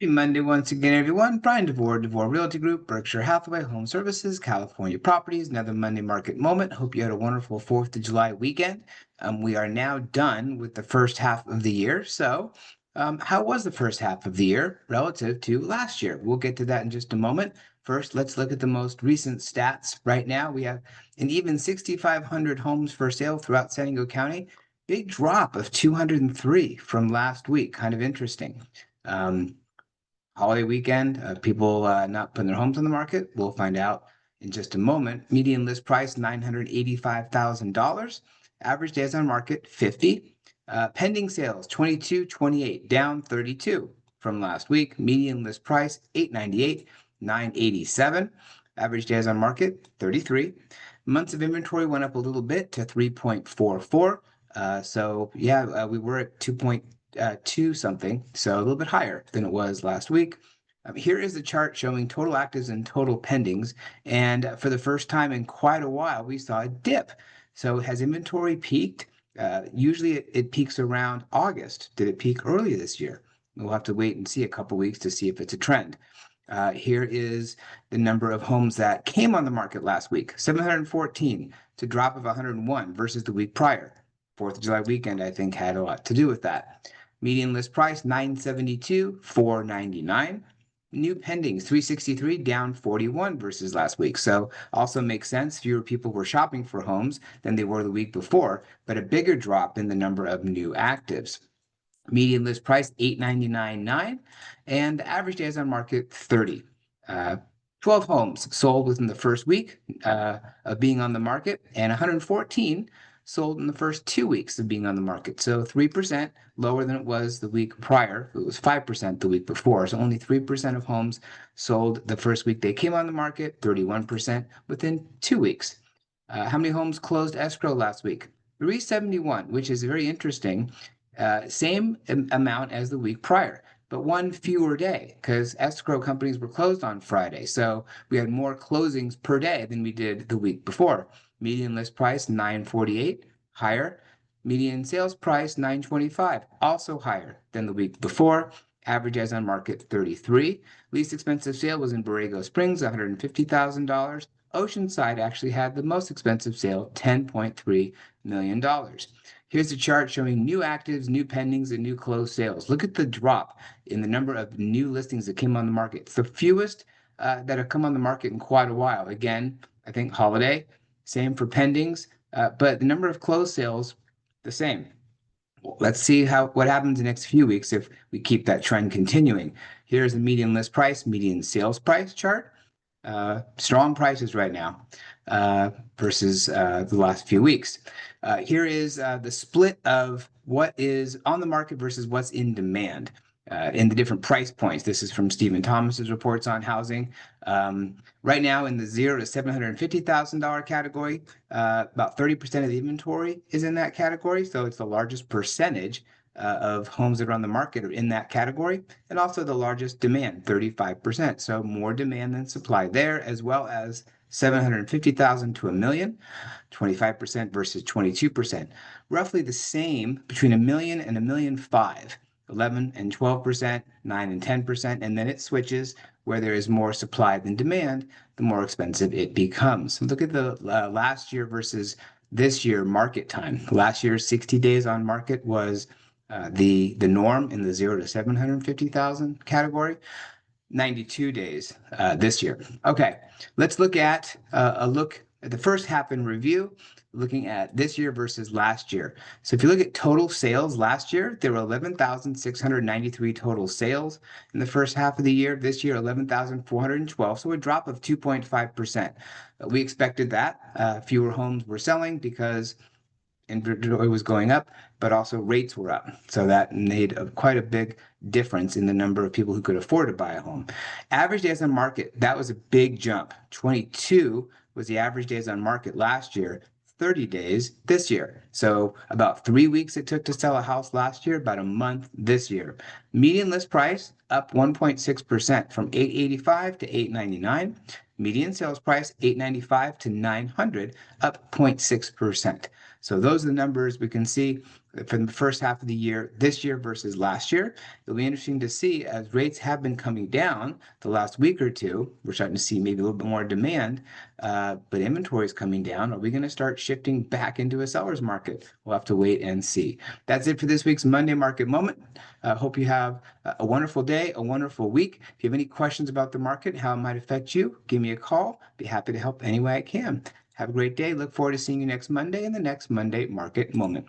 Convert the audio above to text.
Happy Monday once again, everyone. Bryan Devore, Devore Realty Group, Berkshire Hathaway Home Services, California Properties. Another Monday market moment. Hope you had a wonderful 4th of July weekend. We are now done with the first half of the year. How was the first half of the year relative to last year? We'll get to that in just a moment. First, let's look at the most recent stats. Right now, we have an even 6,500 homes for sale throughout San Diego County. Big drop of 203 from last week. Kind of interesting. Um, Holiday weekend, people not putting their homes on the market. We'll find out in just a moment. Median list price $985,000. Average days on market 50. Pending sales 2228, down 32 from last week. Median list price 898, 987. Average days on market 33. Months of inventory went up a little bit to 3.44. We were at 2 something, so a little bit higher than it was last week. Here is the chart showing total actives and total pendings. And for the first time in quite a while, we saw a dip. So has inventory peaked? Usually it peaks around August. Did it peak earlier this year? We'll have to wait and see a couple weeks to see if it's a trend. Here is the number of homes that came on the market last week, 714 to drop of 101 versus the week prior. 4th of July weekend, I think, had a lot to do with that. Median list price 972, 499. New pendings 363, down 41 versus last week. So also makes sense. Fewer people were shopping for homes than they were the week before, but a bigger drop in the number of new actives. Median list price 899.9, and the average days on market 30. 12 homes sold within the first week of being on the market, and 114 sold in the first 2 weeks of being on the market. So 3% lower than it was the week prior. It was 5% the week before. So only 3% of homes sold the first week they came on the market, 31% within 2 weeks. How many homes closed escrow last week? 371, which is very interesting. Same amount as the week prior, but one fewer day because escrow companies were closed on Friday. So we had more closings per day than we did the week before. Median list price 948, higher. Median sales price 925, also higher than the week before. Average days on market 33. Least expensive sale was in Borrego Springs, $150,000. Oceanside actually had the most expensive sale, $10.3 million. Here's a chart showing new actives, new pendings, and new closed sales. Look at the drop in the number of new listings that came on the market. It's the fewest that have come on the market in quite a while. Again, I think holiday, same for pendings, but the number of closed sales, the same. Let's see what happens in the next few weeks if we keep that trend continuing. Here's the median list price, median sales price chart. Strong prices right now versus the last few weeks. Here is the split of what is on the market versus what's in demand in the different price points. This is from Stephen Thomas's reports on housing. Right now in the $0 to $750,000 category, about 30% of the inventory is in that category. So it's the largest percentage of homes that are on the market are in that category, and also the largest demand, 35%. So more demand than supply there, as well as 750,000 to a million, 25% versus 22%. Roughly the same between a million and a million five, 11 and 12%, 9 and 10%, and then it switches where there is more supply than demand, the more expensive it becomes. Look at the last year versus this year market time. Last year, 60 days on market was the norm in the $0 to 750,000 category. 92 days this year. Okay, let's look at the first half in review, looking at this year versus last year. So if you look at total sales last year, there were 11,693 total sales in the first half of the year. This year, 11,412, so a drop of 2.5%. We expected that. Fewer homes were selling because inventory was going up, but also rates were up. So that made quite a big difference in the number of people who could afford to buy a home. Average days on market, that was a big jump. 22 was the average days on market last year, 30 days this year. So about 3 weeks it took to sell a house last year, about a month this year. Median list price up 1.6% from 885 to 899. Median sales price 895 to 900, up 0.6%. So those are the numbers we can see from the first half of the year, this year versus last year. It'll be interesting to see as rates have been coming down the last week or two. We're starting to see maybe a little bit more demand, but inventory is coming down. Are we going to start shifting back into a seller's market? We'll have to wait and see. That's it for this week's Monday Market Moment. Hope you have a wonderful day, a wonderful week. If you have any questions about the market, how it might affect you, give me a call. Be happy to help any way I can. Have a great day. Look forward to seeing you next Monday in the next Monday Market Moment.